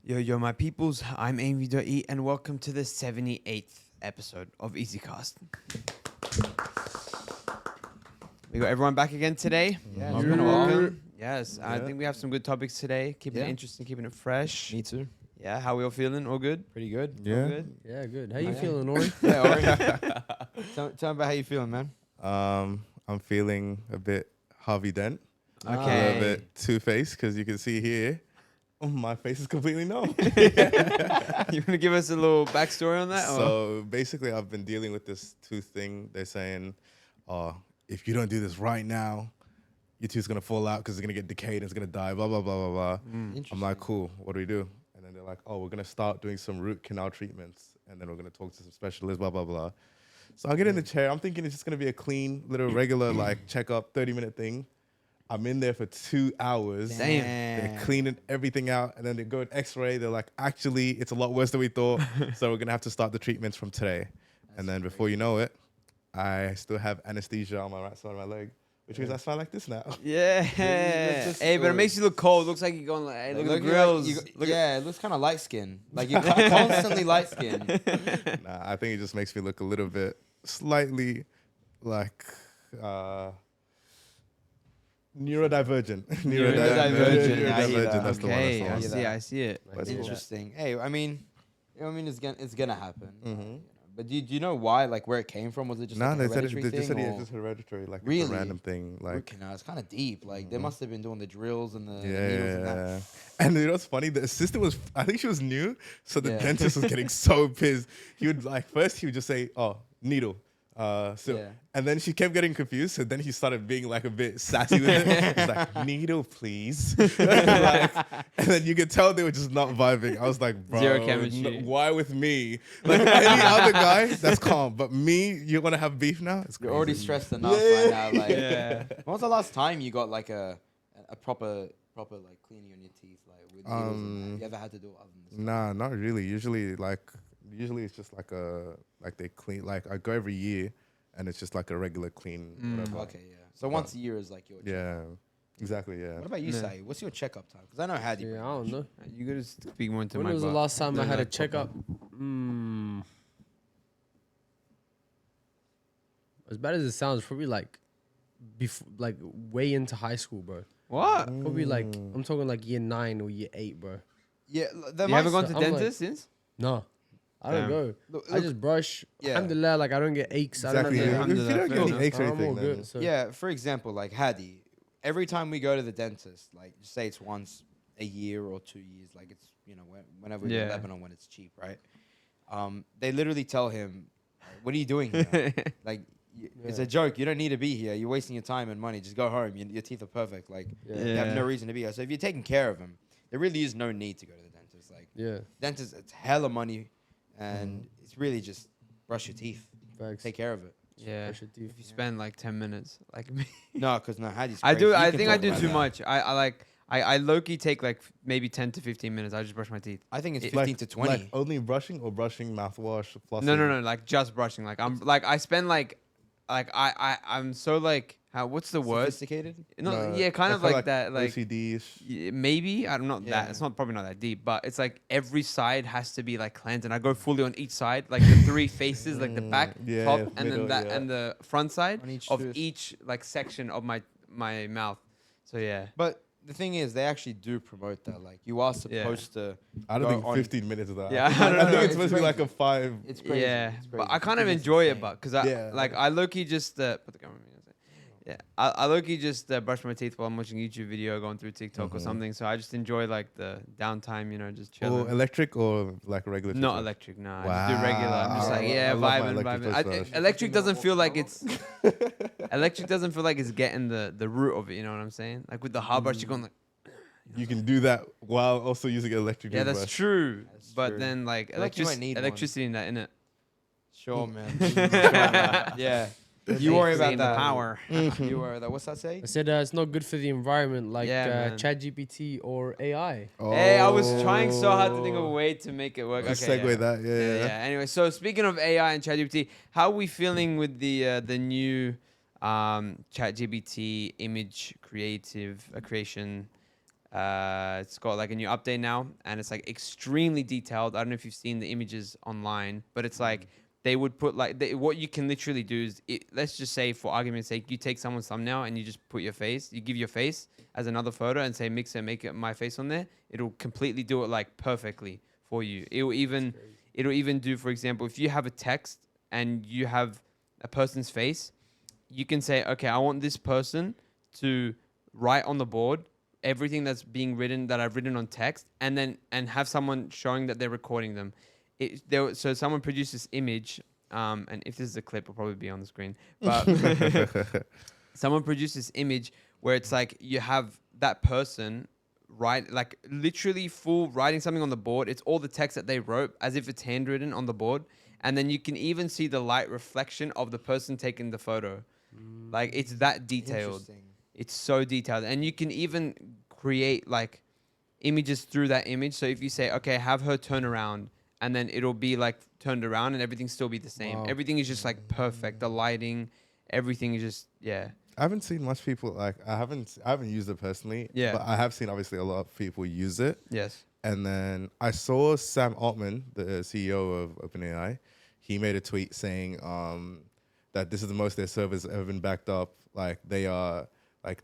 Yo, my peoples, I'm Amy.E and welcome to the 78th episode of EasyCast. We got everyone back again today. Yeah, It's been a while. Yes, I think we have some good topics today. Keeping it interesting, keeping it fresh. Me too. Yeah, how we all feeling? All good? Pretty good. All Yeah. good? Yeah, good. How you feeling, Ori? Yeah, Ori. tell me about how you feeling, man. I'm feeling a bit Harvey Dent. A little Okay. bit two-faced because you can see here, my face is completely numb. You want to give us a little backstory on that? So basically, I've been dealing with this tooth thing. They're saying, if you don't do this right now, your tooth's going to fall out because it's going to get decayed and it's going to die, blah, blah, blah, blah, blah. I'm like, cool, what do we do? And then they're like, we're going to start doing some root canal treatments. And then we're going to talk to some specialists, blah, blah, blah. So I get in the chair. I'm thinking it's just going to be a clean, little regular, checkup, 30-minute thing. I'm in there for 2 hours. Damn. They're cleaning everything out. And then they go and x-ray. They're like, actually, it's a lot worse than we thought. So we're going to have to start the treatments from today. And then before you know it, I still have anesthesia on my right side of my leg, which means I sound like this now. Yeah. Hey, but it makes you look cold. Looks like you're going like, hey, look at the grills. It looks kind of light skinned. Like you're constantly light skinned. Nah, I think it just makes me look a little bit slightly like neurodivergent. Neurodivergent. I hear that. That's the one. Okay, That's the one. I see it. That's cool. Interesting. Hey, I mean, it's gonna happen. Mm-hmm. But do you know why? Like where it came from? Was it just Nah, like a they said hereditary they just said thing? it's or just hereditary, like Really? it's a random thing. root Like, canal? It's kind of deep. Like they must have been doing the drills and the needles and that. yeah. And you know what's funny? The assistant was, I think she was new, so the Yeah. dentist was getting so pissed. He would first he would just say, needle. And then she kept getting confused. So then he started being like a bit sassy with it. He's like, needle, please. And then you could tell they were just not vibing. I was like, bro, Zero chemistry. why with me? Like any other guy, that's calm. But me, you want to have beef now? It's You're crazy. already stressed enough right now. Like, Yeah. when was the last time you got like a proper like cleaning on your teeth, like with needles and that? You ever had to do it other than this? Nah, not really. Usually it's just like they clean. Like I go every year, and it's just like a regular clean. Whatever. Okay, yeah. So once a year is like your checkup. Yeah, exactly. Yeah. What about you, Yeah. Sai? What's your checkup time? Because I know Hadi. Yeah, I don't know. You gotta speak more into When my was the butt. last time I Yeah, had a like checkup? As bad as it sounds, probably like like way into high school, bro. What? Probably like I'm talking like year 9 or year 8, bro. Yeah, You haven't gone to I'm like- dentist since? No, I don't Damn. go. I just brush. Yeah. Alhamdulillah, like I don't get aches. Exactly. I Yeah, don't If have you don't get any fair aches or I'm all anything, then good. So. Yeah, for example, like Hadi, every time we go to the dentist, like say it's once a year or 2 years, like it's whenever we're Yeah. 11 or when it's cheap, right? They literally tell him, "What are you doing here? Like, it's a joke. You don't need to be here. You're wasting your time and money. Just go home. Your teeth are perfect. Like, you have no reason to be here. So if you're taking care of him, there really is no need to go to the dentist. Like, Yeah, dentist, it's hella money, and it's really just brush your teeth, facts. take care of it. Yeah. Brush your teeth. If you spend like 10 minutes, like me. No, because no, Hadi's I crazy. do. You I can think I talk do about too that. much. I low-key take like maybe 10 to 15 minutes. I just brush my teeth. I think it's It- 15 to 20. Like only brushing or brushing mouthwash, flossing. No. Like just brushing. Like I spend like I'm so like what's the word? Sophisticated? No, yeah, kind of like that. Like OCD-ish. maybe I'm not Yeah. that. It's not probably not that deep, but it's like every side has to be like cleansed, and I go fully on each side, like the 3 faces, like the back, Yeah, top, yeah, and middle, then that yeah. and the front side On each of tooth. each like section of my mouth. So yeah. But the thing is, they actually do promote that. Like, you are supposed to. I don't go think on- 15 minutes is that. Yeah, I I think, don't know. it's It's supposed to be like crazy. a 5. It's crazy. Yeah, It's but crazy. I kind of It's enjoy it, insane. but because Yeah. I low-key just put the camera on me. Yeah, I low-key just brush my teeth while I'm watching a YouTube video, going through TikTok or something. So I just enjoy like the downtime, just chilling. Or electric or like regular? Not toothbrush? electric, nah. I just do regular. I'm just Wow. like, I yeah, love my vibing, electric vibing. toothbrush. Electric doesn't feel like it's. Electric doesn't feel like it's getting the root of it. You know what I'm saying? Like with the hard brush, you're going like. You can do that while also using electric Yeah, toothbrush. that's true. That's But true. then like feel like you might need one. electricity in that, innit? Sure, man. Yeah. You worry about the that. power. You worry about that. What's that say? I said it's not good for the environment, like Yeah, man. ChatGPT or AI. Hey, I was trying so hard to think of a way to make it work. Just Okay, segue yeah. that, yeah. Anyway, so speaking of AI and ChatGPT, how are we feeling with the new ChatGPT image creation It's got like a new update now, and it's like extremely detailed. I don't know if you've seen the images online, but it's like they would put like what you can literally do is let's just say for argument's sake, you take someone's thumbnail and you just put your face, you give your face as another photo and say mix it, make it my face on there. It'll completely do it like perfectly for you. It'll even do, for example, if you have a text and you have a person's face, you can say, okay, I want this person to write on the board everything that's being written that I've written on text, and have someone showing that they're recording them. So someone produced this image, and if this is a clip, it'll probably be on the screen. But someone produced this image where it's like you have that person write, like literally full writing something on the board. It's all the text that they wrote as if it's handwritten on the board, and then you can even see the light reflection of the person taking the photo. Like it's that detailed. It's so detailed, and you can even create like images through that image. So if you say, okay, have her turn around, and then it'll be like turned around and everything still be the same. Wow. Everything is just like perfect. The lighting, everything is just, yeah. I haven't seen much people like, I haven't used it personally. Yeah. But I have seen obviously a lot of people use it. Yes. And then I saw Sam Altman, the CEO of OpenAI, he made a tweet saying that this is the most their servers have ever been backed up. Like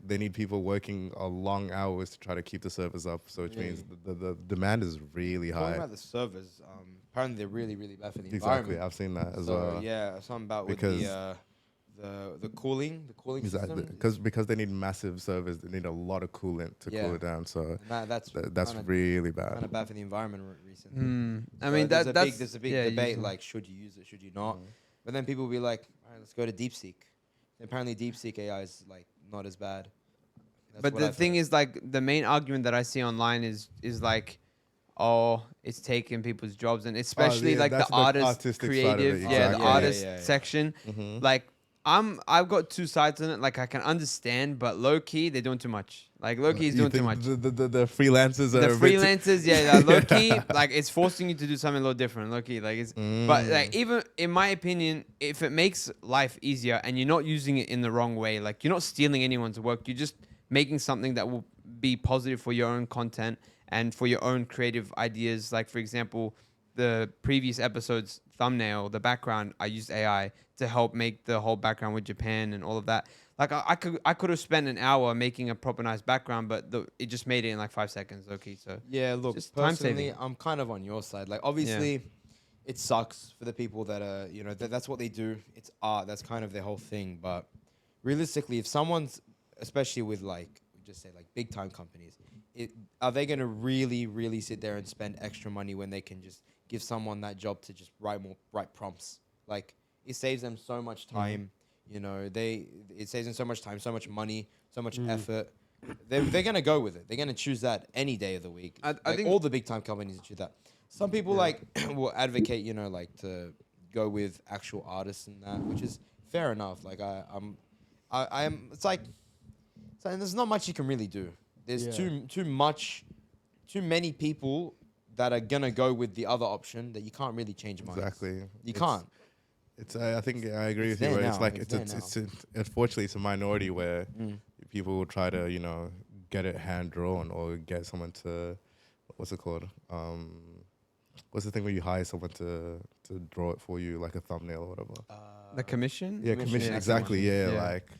they need people working long hours to try to keep the servers up. So which means the demand is really high. Talking about the servers, apparently they're really, really bad for the Exactly, environment. I've seen that as well. Yeah, something about with Because the cooling exactly, system. because they need massive servers, they need a lot of coolant to cool it down. So that's really bad. Kind of bad for the environment recently. I mean, there's a big debate, like should you use it, should you not? But then people will be like, all right, let's go to DeepSeek. Apparently DeepSeek AI is like not as bad. But the thing is, like, the main argument that I see online is like, oh, it's taking people's jobs, and especially like the artist creative, the artist section. Like, I've got two sides on it. Like, I can understand, but low key they're doing too much. Like, low key is doing too much. The freelancers are low key, like it's forcing you to do something a little different. Low key, like it's. But like, even in my opinion, if it makes life easier and you're not using it in the wrong way, like you're not stealing anyone's work, you're just making something that will be positive for your own content and for your own creative ideas. Like, for example, the previous episode's thumbnail, the background, I used AI to help make the whole background with Japan and all of that. Like, I could have spent an hour making a proper nice background, but it just made it in like 5 seconds. Okay, so yeah, look, just personally, I'm kind of on your side. Like, obviously, it sucks for the people that are, that's what they do. It's art. That's kind of their whole thing. But realistically, if someone's, especially with like, just say like big time companies, are they going to really, really sit there and spend extra money when they can just give someone that job to just write prompts? Like, it saves them so much time. It saves them so much time, so much money, so much effort. They're going to go with it. They're going to choose that any day of the week. I think all the big time companies choose that. Some people like will advocate, like to go with actual artists and that, which is fair enough. Like it's like, and there's not much you can really do. There's too many people that are gonna go with the other option that you can't really change minds. Exactly. You can't. I think I agree with you. Where it's like unfortunately it's a minority where people will try to get it hand drawn or get someone to what's it called? What's the thing where you hire someone to draw it for you, like a thumbnail or whatever? The commission. Yeah, commission. Exactly. Yeah, like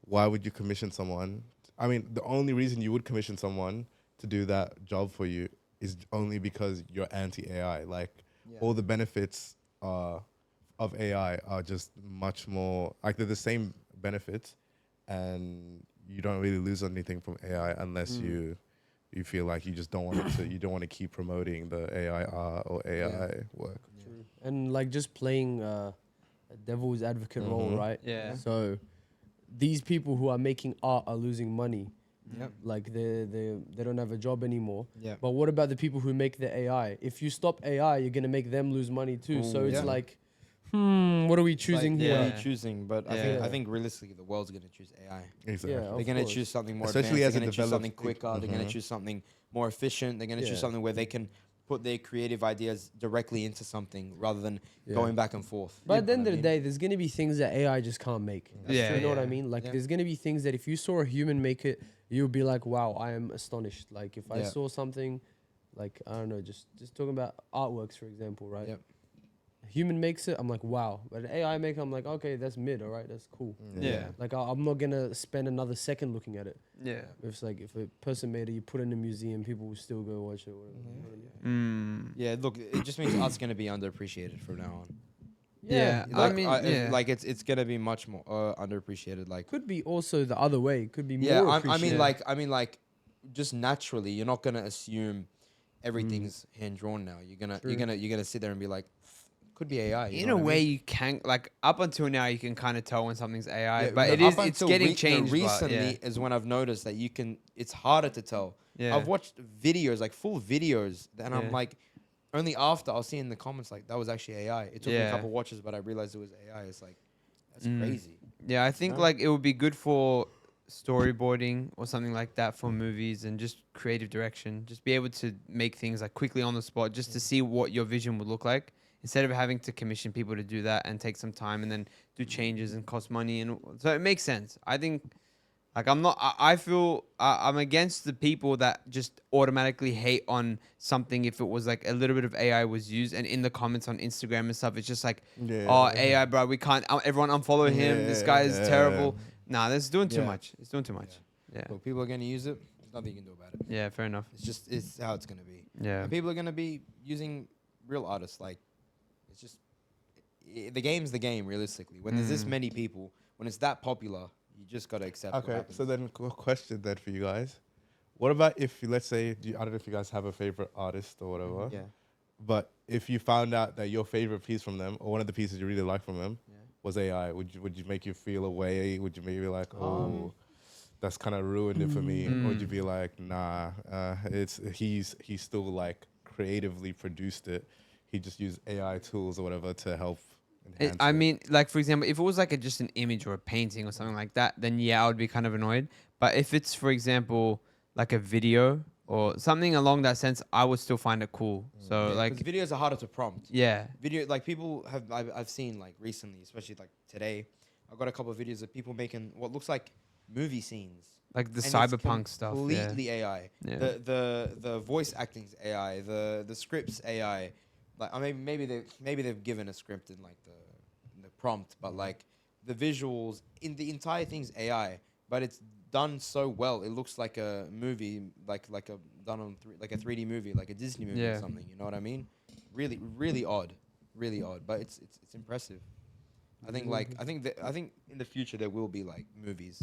why would you commission someone? I mean, the only reason you would commission someone to do that job for you is only because you're anti-AI. Like, all the benefits of AI are just much more, like they're the same benefits, and you don't really lose anything from AI unless you feel like you just don't want it to, you don't want to keep promoting the AI art or AI work. True. And like just playing a devil's advocate role, right? Yeah. So these people who are making art are losing money. Yep. Like they don't have a job anymore. Yeah. But what about the people who make the AI? If you stop AI, you're gonna make them lose money too. So it's like, what are we choosing here? What are you choosing? But I think realistically, the world's gonna choose AI. Exactly. Yeah, They're gonna choose something more Especially advanced. as They're it gonna choose something develops. quicker. They're gonna choose something more efficient. They're gonna choose something where they can put their creative ideas directly into something rather than Yeah. going back and forth. But You at the know end what of I the mean? day, there's gonna be things that AI just can't make. Yeah, You know what I yeah. mean? Like, Yeah. there's gonna be things that if you saw a human make it, you'll be like, "Wow, I am astonished." Like, if I Yeah. saw something, like I don't know, just talking about artworks, for example, right? Yep. A human makes it, I'm like, "Wow," but an AI maker, I'm like, "Okay, that's mid, all right, that's cool." Yeah. Like, I'm not gonna spend another second looking at it. Yeah. If it's like if a person made it, you put it in a museum, people will still go watch it. Whatever, you know what I mean? Yeah, look, it just means us gonna be underappreciated from now on. Yeah, I Like, mean, if- yeah. like it's gonna be much more underappreciated. Like, Could be also the other way. Could be yeah, more. I appreciated. mean, like, just naturally, you're not gonna assume everything's hand drawn now. True. You're gonna sit there and be like, could be AI. You In know a what I way, mean? you can like up until now, you can kind of tell when something's AI, Yeah, but no, it is up it's until getting changed. but recently is when I've noticed that it's harder to tell. yeah, I've watched videos, like full videos, and Yeah. I'm like, only after I'll see in the comments like that was actually AI. It took me a Yeah. couple watches, but I realized it was AI. It's like that's Mm. crazy. yeah. I think know? like it would be good for storyboarding or something like that for movies and just creative direction. Just be able to make things like quickly on the spot, just to see what your vision would look like, instead of having to commission people to do that and take some time and then do changes and cost money. And so it makes sense. I think. Like I'm not. I feel I'm against the people that just automatically hate on something if it was like a little bit of AI was used, and in the comments on Instagram and stuff, it's just like, Yeah. oh AI, bro, we can't. Everyone unfollow him. This guy is Yeah. terrible. Nah, that's doing too Yeah. much. It's doing too much. Yeah. But people are gonna use it. There's nothing you can do about it. Yeah. Fair enough. It's how it's gonna be. Yeah. And people are gonna be using real artists. Like, it's just the game's the game. Realistically, when there's this many people, when it's that popular, you just gotta accept. what Okay, happens. so then question then for you guys. What about if, let's say, I don't know if you guys have a favorite artist or whatever, yeah. but if you found out that your favorite piece from them, or one of the pieces you really like from them, Yeah. was AI, would you make you feel away? Would you maybe like, oh, that's kind of ruined it for me? Or would you be like, nah, he's still like creatively produced it. He just used AI tools or whatever to help enhance I it. mean, like for example, if it was like just an image or a painting or something like that, then yeah, I would be kind of annoyed. But if it's, for example, like a video or something along that sense, I would still find it cool. So Yeah, like, 'cause videos are harder to prompt. yeah, Video, like people have, I've seen like recently, especially like today, I've got a couple of videos of people making what looks like movie scenes. like the And it's cyberpunk stuff. Yeah. Completely AI. Yeah. The voice acting's AI. The script's AI. Like, I mean, maybe they've given a script in like the prompt, but like the visuals in the entire thing's AI. But it's done so well. It looks like a movie, like a done on like a 3D movie, like a Disney movie Yeah. or something. You know what I mean? Really odd, but it's impressive. I think in the future there will be like movies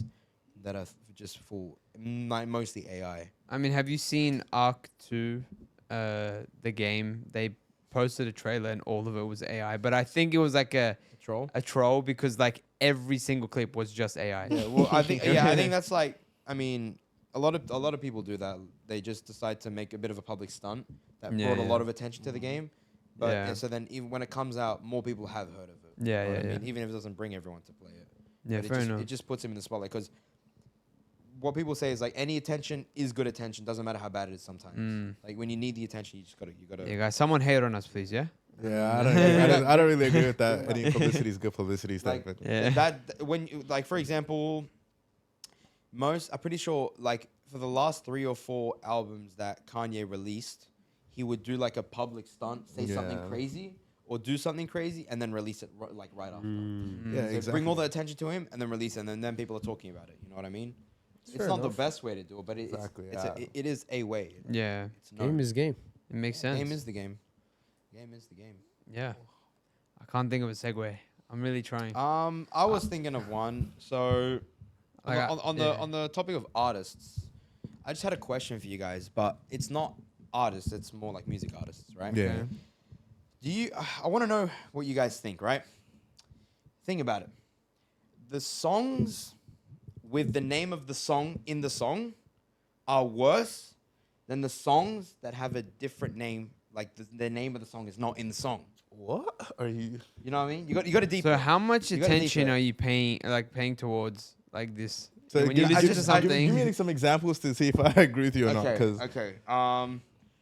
that are just full, mostly AI. I mean, have you seen Arc 2, the game? They posted a trailer and all of it was AI, but I think it was like a Troll. troll because like every single clip was just AI. Yeah, well, I think that's like, I mean, a lot of people do that. They just decide to make a bit of a public stunt that Yeah, brought a yeah. lot of attention to the game. But Yeah. and so then even when it comes out, more people have heard of it. Yeah, You know what yeah, I mean? yeah. Even if it doesn't bring everyone to play it. Yeah, But fair enough. it just puts him in the spotlight because what people say is like any attention is good attention. Doesn't matter how bad it is sometimes. Like when you need the attention, you gotta. Yeah, guys, someone hate on us, please. Yeah. Yeah, I don't really agree with that. Any publicity is good publicity Like, statement. Yeah. that when you, like for example, I'm pretty sure like for the last 3 or 4 albums that Kanye released, he would do like a public stunt, say something Yeah. crazy or do something crazy and then release it right after. Yeah, So exactly. bring all the attention to him and then release it, and then people are talking about it. You know what I mean? It's fair not enough. the best way to do it, but Exactly, it is a way. Yeah. It's known. Game is game. It makes sense. Game is the game. Game is the game. Yeah. I can't think of a segue. I'm really trying. I was thinking of one. So Like, on the topic of artists, I just had a question for you guys, but it's not artists, it's more like music artists, right? Yeah. Okay. I want to know what you guys think, right? Think about it. The songs with the name of the song in the song are worse than the songs that have a different name, like the name of the song is not in the song. What are you? You know what I mean? You got to deep. So how much You gotta attention deep it. are you paying towards like this? So When you listen to give something, me some examples to see if I agree with you or not. Because Okay.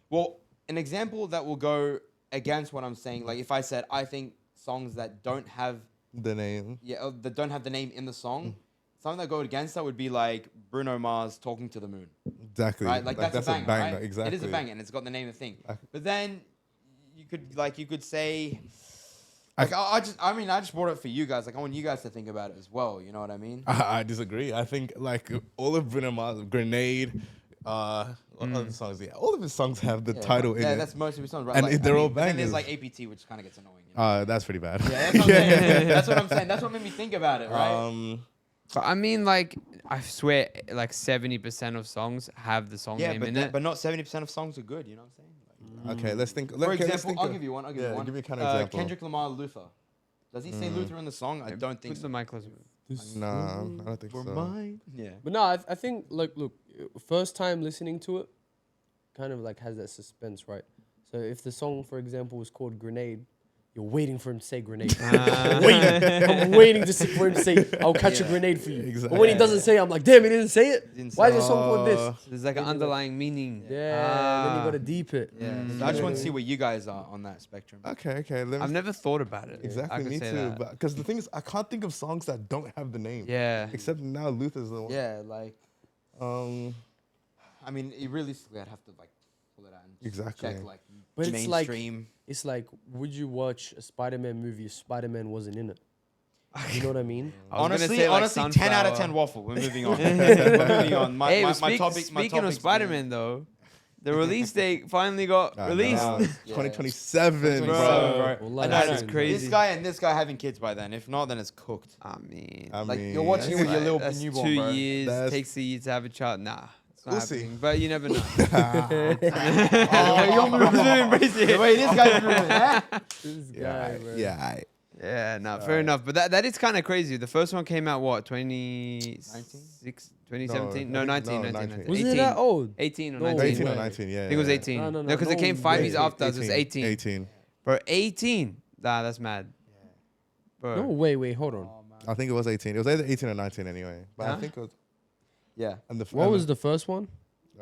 Well, an example that will go against what I'm saying. Like if I said I think songs that don't have The name. that don't have the name in the song, something that go against that would be like Bruno Mars Talking to the Moon. Exactly. Right, like that's a banger, right? Exactly. It is a banger, and it's got the name of the thing. But then you could say, like, I just brought it for you guys. Like, I want you guys to think about it as well. You know what I mean? I disagree. I think like all of Bruno Mars, Grenade, what other songs? Yeah, all of his songs have the title in it. Yeah, that's most of his songs, right? And like, they're all but then there's bangers. like APT, which kind of gets annoying. You know? That's pretty bad. Yeah, that's what I'm saying. That's what I'm saying. That's what made me think about it, right? But I mean, like, I swear, like 70% of songs have the song name in it. but not 70% of songs are good. You know what I'm saying? Like, Okay, let's think. for example, I'll give you one. Yeah, give me a kind of example. Kendrick Lamar, Luther. Does he say Luther in the song? I don't think Put so. the mic closer. Nah, I don't think so. Yeah. But no, I think like look, first time listening to it, kind of like has that suspense, right? So if the song, for example, was called Grenade, you're waiting for him to say grenade. I'm waiting for him to say, I'll catch a grenade for you. Exactly. But when he doesn't say it, I'm like, damn, he didn't say it. Why is the song called this? There's like an underlying meaning. Yeah, then you gotta deep it. Yeah. So I just want to see where you guys are on that spectrum. Okay. I've never thought about it. Exactly, I could me say too. that. Because the thing is, I can't think of songs that don't have the name. Yeah. Except now Luther's the one. Yeah, like, I mean, realistically, I'd have to like pull it out and just Exactly. check like But it's like, mainstream. it's like, would you watch a Spider-Man movie if Spider-Man wasn't in it? You know what I mean? I was gonna Honestly, say, like, 10 out of Sunflower. 10 waffle. We're moving on. We're moving on. Hey, My speaking topic's of Spider-Man, though, the release date finally got released. know. 2027, bro. Wallah, I That know. is crazy. This guy and this guy having kids by then. If not, then it's cooked. I mean, I Like, mean, you're watching it with your little that's newborn, 2 bro. years. That's- Takes a year to have a child. Nah, it's not We'll see. happening. But you never know. The way this guy's moving, huh? This guy, bro. Yeah. Yeah, no, fair enough. But that is kind of crazy. The first one came out, what, 2017? No, No, 19. 19. Was it that old? 18 or No 19. 18 or way. 19, yeah. I think it was 18. No, because it came 5 years way. after us. It was 18. 18. Bro, 18? Nah, that's mad. Bro. No, wait, hold on. I think it was 18. It was either 18 or 19 anyway. But Huh? I think it was. Yeah. And What was the first one?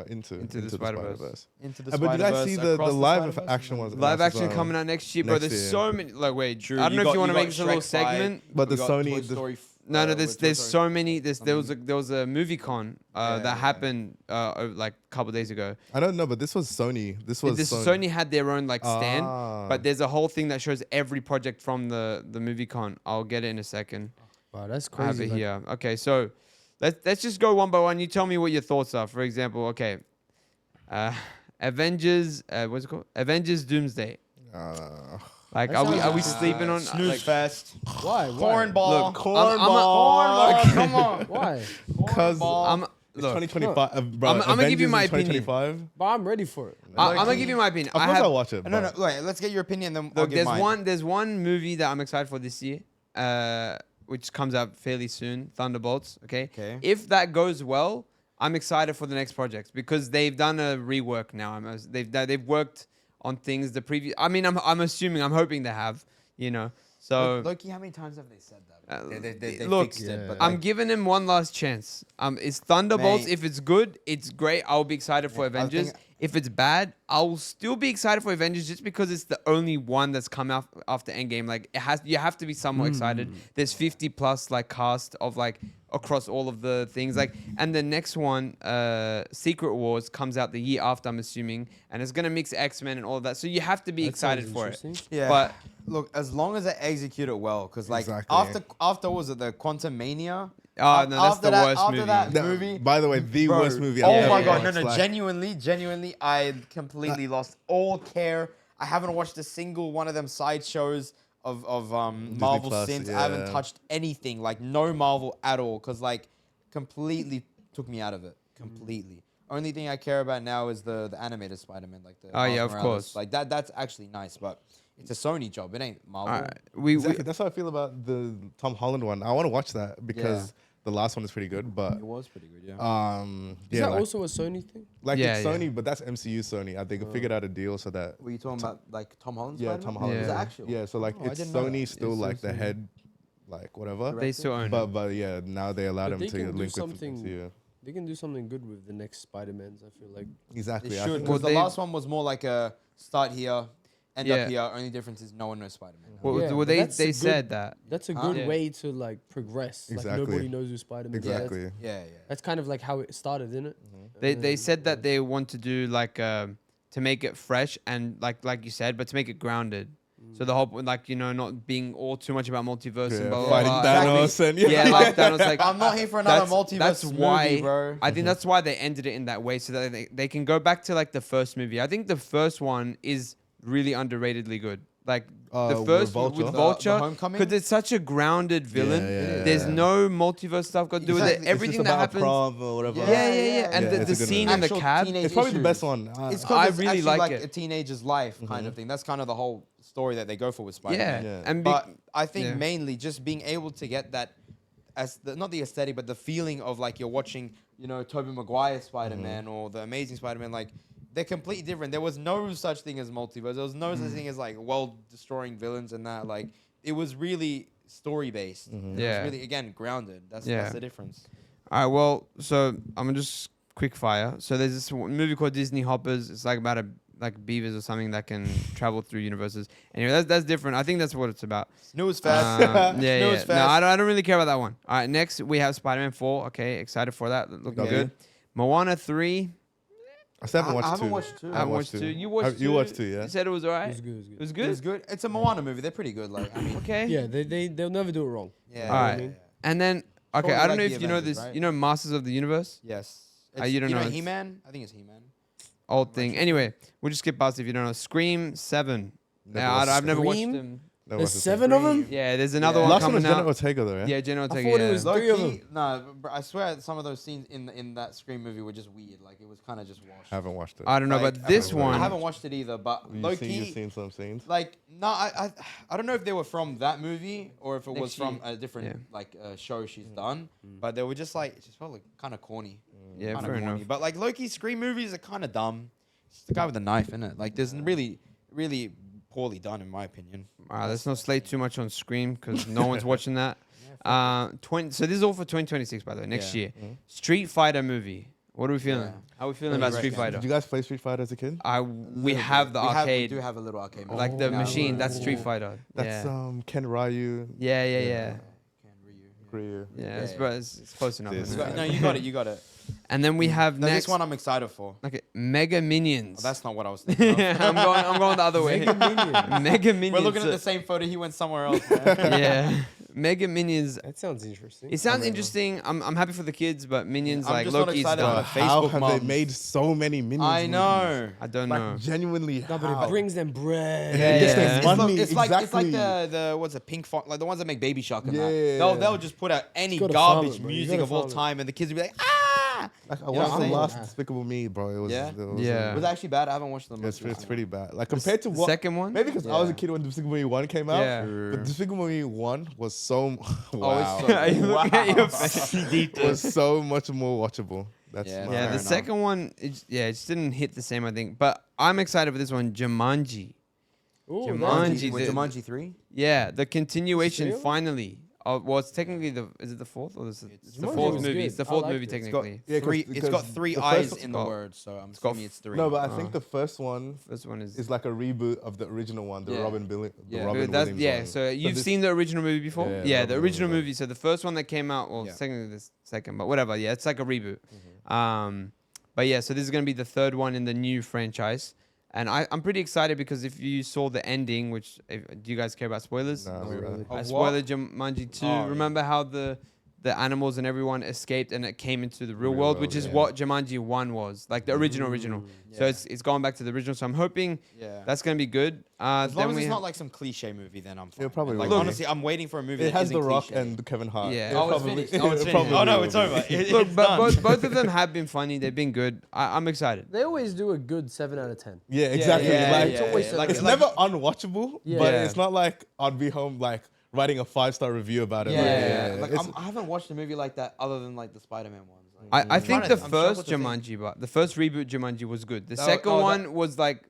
Into the Spider-Verse. Into the But did I see the across live Spider-Verse, action and ones? then- Live That's, action coming out next year, bro. next There's year. so many. Like, wait, True, I don't know if you want to got make this a little Shrek 5, segment. But we the got Sony- Toy the- Story No, with there's Toy so Story. many. There was a movie con that happened like a couple days ago. I don't know, but this was Sony. This was Sony had their own like stand, Ah. but there's a whole thing that shows every project from the movie con. I'll get it in a second. Wow, that's I have crazy. it like- here. Okay, so let's just go one by one. You tell me what your thoughts are. For example, okay, Avengers. What's it called? Avengers Doomsday. Like, That are we sounds sleeping on Snooze like, fest. Why? Cornball. Look, Cornball. Come on. Why? Because I'm it's look, 2025. Bro, I'ma give you Avengers my is opinion. 2025. But I'm ready for it. I'm gonna give you my opinion. Of I course have, I'll watch it. No, but- wait, let's get your opinion, then I'll look, give mine. there's one movie that I'm excited for this year, which comes out fairly soon. Thunderbolts. Okay. Okay. If that goes well, I'm excited for the next projects because they've done a rework now. They've worked on things the previous. I mean, I'm assuming, I'm hoping they have. You know. So Loki, how many times have they said that? They look, fixed it, but I'm like, giving him one last chance. It's Thunderbolts. Mate. If it's good, it's great. I'll be excited for I Avengers. think- If it's bad, I'll still be excited for Avengers just because it's the only one that's come out after Endgame. Like you have to be somewhat excited. There's 50 plus like cast of like across all of the things like, and the next one, Secret Wars, comes out the year after, I'm assuming, and it's gonna mix X-Men and all of that. So you have to be That excited sounds for it. interesting. yeah. But Look, as long as they execute it well, because like Exactly. after was it the Quantum Mania? Oh, no, that's the worst after movie. That No, movie. by the way, the Bro, worst movie. Oh I've my ever god, no, watched, no, like- genuinely, I completely lost all care. I haven't watched a single one of them side shows of Marvel Plus, since. I haven't yeah. touched anything, like no Marvel at all, because like completely took me out of it. Completely. Only thing I care about now is the animated Spider-Man, like the. Oh, yeah, Miles of Morales. course. Like that's actually nice, but it's a Sony job. It ain't Marvel. all right, we Exactly. That's how I feel about the Tom Holland one. I want to watch that because the last one is pretty good. But It was pretty good, yeah. Is yeah, that like, also a Sony thing? Yeah, it's yeah. Sony, but that's MCU Sony. I think they figured out a deal so that Were you talking about like Tom Holland's yeah, Spider-Man? Tom Holland. Yeah. Is it actual? Yeah, so like Oh, I it's didn't know Sony that. still It's like so the Sony. head, like whatever. they still own it. But yeah, now they allowed But him they to can do link with something- MCU. they can do something good with the next Spider-Mans. I feel like Exactly. They I should, think- because Well, the they- last one was more like a start here, end Yeah. up here. Only difference is no one knows Spider-Man. Well, Yeah, well, but they that's a good- said that. that's a Huh? good Yeah. way to like progress. Exactly. Like nobody knows who Spider-Man is. Exactly. Yeah, yeah. That's kind of like how it started, isn't it? They said that they want to do like to make it fresh and like you said, but to make it grounded. So the whole like not being all too much about multiverse and Yeah, blah, blah, fighting blah. Thanos and Yeah, like Thanos. Like I'm not here for another multiverse That's movie, why bro. I think that's why they ended it in that way, so that they can go back to like the first movie. I think the first one is really underratedly good. Like the with first Vulture? with The Vulture, Homecoming? because it's such a grounded villain. yeah, There's yeah. no multiverse stuff got to do with it. Exactly. It's Everything that happens. Prom or whatever. Yeah. And Yeah, the it's a good scene movie. in the Actual cab. teenage It's probably the issues. best one. It's I because it's really actually like like it. a teenager's life kind of thing. That's kind of the whole story that they go for with Spider-Man. Yeah, Yeah. and But I think yeah. mainly just being able to get that, not the aesthetic, but the feeling of like you're watching, Tobey Maguire Spider-Man or the Amazing Spider-Man. Like they're completely different. There was no such thing as multiverse. There was no such thing as like world-destroying villains and that. Like it was really story-based. It Yeah. was really again grounded. That's Yeah. the difference. All right, well, so I'm gonna just quick fire. So there's this movie called Disney Hoppers. It's like about beavers or something that can travel through universes. Anyway, that's different. I think that's what it's about. Snooze fast. Yeah. Snooze No, fast. I don't really care about that one. All right, next we have Spider-Man 4. Okay, excited for that. Looking Okay. good. Moana 3. I still haven't I watched haven't two. watched two. I watched 2. You watched 2. You watched 2, yeah. You said it was alright. It was good. It was It good. was It good. was good. It's a Moana movie. They're pretty good. Like I mean, Okay. Yeah, they'll never do it wrong. yeah. All right. yeah. And then okay, Probably I don't like know the if you know Avengers, this. right? You know Masters of the Universe? Yes. You don't know, it's- He-Man? I think it's He-Man. Old thing. Anyway, we'll just skip past it if you don't know. Scream 7. Never Yeah, watched I've never watched Scream? them. Never There's watched the 7 of them. Yeah, there's another Yeah. one Last one was coming Jenna out. Ortega though, right? Yeah, Jenna Ortega. thought it yeah. was- Three of them. No, bro, I swear some of those scenes in that Scream movie were just weird. Like it was kind of just washed. I haven't watched it. I don't know, Like, but this I one. I haven't watched it either, but You've Loki. seen some scenes. Like no, I don't know if they were from that movie or if it was Next from year. a different Yeah. show she's done. But they were just like it just felt like kind of corny. Yeah, Kinda fair corny. enough. But like Loki's Scream movies are kind of dumb. It's the guy with the knife, isn't it? Like there's really poorly done in my opinion. Let's not slate too much on Scream because no one's watching that. So this is all for 2026, by the way, next Yeah. year. Street Fighter movie. What are we feeling? Yeah. How are we feeling What about do you Street reckon? Fighter? Did you guys play Street Fighter as a kid? We have the arcade, We do have a little arcade. like the Yeah, machine. right. That's Street Fighter. That's yeah. Ken Ryu. Yeah. Ken Ryu. Ryu. Yeah, it's, Yeah. bro, it's close enough. This isn't it? No, you got it. You got it. And then we have No, next. this one I'm excited for. Okay, Mega Minions. Oh, that's not what I was thinking. Of. I'm going the other way. Mega Minions. Mega Minions. We're looking at the same photo. He went somewhere else. Man. Yeah, Mega Minions. That sounds interesting. It sounds interesting. I'm happy for the kids, but Minions I'm like just not Loki's excited done. for the How Facebook have mums. they made so many minions? I movies? know. I don't Like know. genuinely, No, but how? it brings them bread. Yeah, It gets yeah. them It's money. It's like exactly. the what's a pink font, like the ones that make Baby Shark and that. Yeah. They'll just put out any gotta farm garbage it, bro. You music gotta of all farm it. time, and the kids will be like, ah. Like, I You know watched what the I'm last saying? Despicable Me, bro. It was, Yeah? it was, Yeah. Was it actually bad? I haven't watched them. It's pretty bad. Like compared to The what? second one? Maybe because I was a Yeah. kid when Despicable Me 1 came out. Yeah. But Despicable Me 1 was so wow. Oh, it's so Are you looking at your face? It was so much more watchable. That's Yeah. my- Yeah, Fair the enough. second one, it just didn't hit the same, I think. But I'm excited for this one, Jumanji. Ooh, Jumanji. With the- Jumanji 3? Yeah, the continuation Serial? finally. Well, it's technically is it the fourth or it's the Jumanji fourth was movie? good. It's the I fourth liked movie it. It's got- technically. yeah, 'cause- It's got because 3 the eyes first- in the got- word, so I'm got assuming it's 3. No, but I think the first one First one is is like a reboot of the original one, the Yeah. Robin Billy, the Yeah. Robin that's Williams yeah. one. So you've this- seen the original movie before? Yeah, Yeah, Robin the Williams original one. movie. So the first one that came out, well, Yeah. technically the second, but whatever. Yeah, it's like a reboot. Mm-hmm. But yeah, so this is gonna be the third one in the new franchise, and I'm pretty excited because if you saw the ending, which do you guys care about spoilers? Nah, Not we- really. I Of spoiled Jumanji 2. Oh, yeah. Remember how the animals and everyone escaped and it came into the real Real world, world, which is yeah. what Jumanji 1 was, like the original. So Yeah. it's gone back to the original. So I'm hoping Yeah. that's gonna be good. As long then as we it's have- not like some cliche movie, then I'm fine. It probably like will be. honestly, I'm waiting for a movie It that has isn't The Rock cliche. and Kevin Hart. Yeah. It Oh, it's probably- finished. Oh, it's it finished. probably Oh no, will it's be. over. Look, It's but done. both of them have been funny. They've been good. I'm excited. They always do a good 7 out of 10. Yeah, exactly. yeah, like, yeah, always yeah. it's never unwatchable, Yeah. but Yeah. it's not like I'd be home like writing a 5-star review about it. Yeah, like, yeah, yeah. Like it's- I haven't watched a movie like that other than like the Spider-Man ones. Like, I I'm think trying the to- I'm struggling first to think. Jumanji, but the first reboot Jumanji was good. The That- second oh, that- one was like,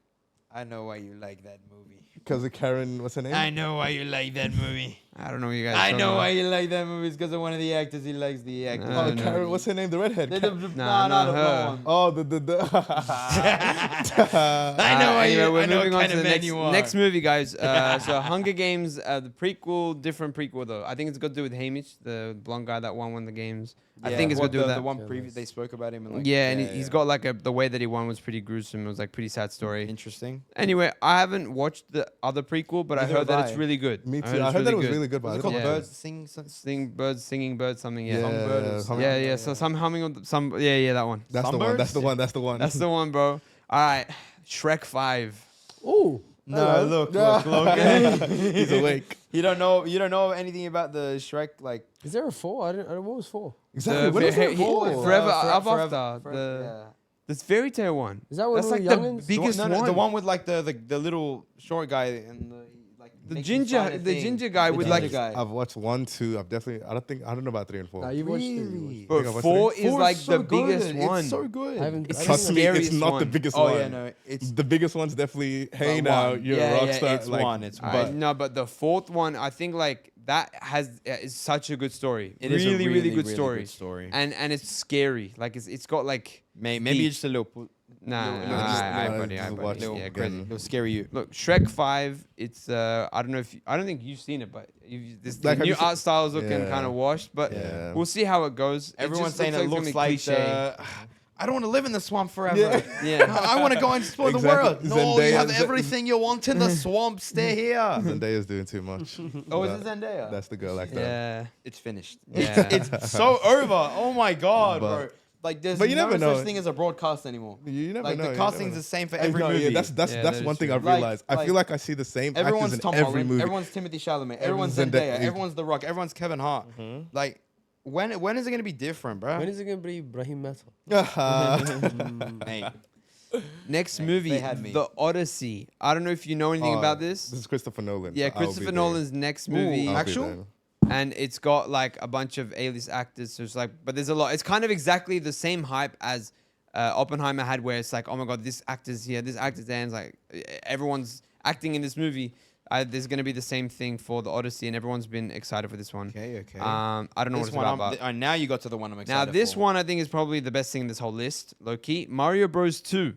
I know why you like that movie. Because of Karen, what's her name? I know why you like that movie. I don't know what you guys. I talking know about. why you like that movie. It's because of one of the actors. He likes the actor. No, Oh, no. Karen, what's her name? The redhead. No, Nah, no, not the her. one. Oh, the. I know why anyway, you. we're I know moving what on kind to of the man you are. next movie, guys. So Hunger Games, the prequel, different prequel though. I think it's got to do with Hamish, the blonde guy that won the games. I think it's got to do with the that. one preview they spoke about him. And like, Yeah, and he's got like the way that he won was pretty gruesome. It was like pretty sad story. interesting. Anyway, I haven't watched the other prequel, but I Neither heard have that I. it's really good. Me too. I it's heard that it was really good, but What's I it called? didn't Yeah. watch Birds Singing bird, something. Yeah, Songbird or Yeah, something. yeah. So some humming on some. Yeah, that one. That's the one. That's the one. That's the one. That's the one, bro. All right, Shrek 5. Oh, No, look, look. He's awake. You don't know anything about the Shrek like is there a 4? I don't. What was 4? Exactly. What is He- it he- for? Forever Forever- After. yeah. This fairy tale one. Is that what That's all like the the youngins? biggest no, one. the one with like the little short guy and like The makes him ginger, sign a the thing. ginger guy The with ginger like. guy. I've watched 1, 2. I've definitely. I don't know about 3 and 4. Nah, you watched it. Really? Bro, think I watched 4 three. is Four like so the biggest good. one. It's so good. I haven't. It's I the haven't- Trust me, it's scariest not one. the biggest Oh one. yeah, no, it's The biggest one's definitely. Hey, But now one. you're Yeah, a rock yeah, star. it's like, one, it's I one. no, but the fourth one, I think like that is such a good story. It is a really good story. good story. And it's scary. Like it's got like Maybe deep. just a little. Nah, Little- nah, just- aight, little- buddy, just aight, watch buddy. it Yeah, again. crazy. It'll scare you. Look, Shrek 5. It's I don't know if I don't think you've seen it, but this Like, the have new you seen- art style is looking Yeah. kind of washed. But Yeah. we'll see how it goes. Everyone's just saying it it's looks gonna be like cliche. I don't want to live in the swamp forever. Yeah. Yeah. I want to go and explore the Exactly. world. No, you have Zendaya- everything you want in the swamp. Stay here. Zendaya's doing too much. Oh, is it Zendaya? That's the girl like that. Yeah. It's finished. Yeah. It's so over. Oh my god, But- bro. Like there's but you no never know. such thing as a broadcast anymore. You never Like know. the you casting's never the same for know. every No, movie. Yeah, that's Yeah, that's that one is thing true. I've Like- realized. I feel like I see the same Everyone's actors Tom in every Holland. movie. Everyone's Timothy Chalamet. Everyone's Zendaya. Zendaya. Everyone's The Rock. Everyone's Kevin Hart. Like when is it gonna be different, bro? When is it gonna be Ibrahim Metal? Mate, Next Mate, movie, they had me. The Odyssey. I don't know if you know anything about This this. is Christopher Nolan. Yeah, so I'll be Christopher there. Nolan's next movie. I'll be Actual? there. And it's got like a bunch of A-list actors. So it's like, but there's a lot. It's kind of exactly the same hype as Oppenheimer had, where it's like, oh my god, this actor's here, this actor's there, and it's like everyone's acting in this movie. There's gonna be the same thing for The Odyssey, and everyone's been excited for this one. okay. I don't know what This it's one, about. But now you got to the one I'm excited now this for. one I think is probably the best thing in this whole list. Low key, Mario Bros 2.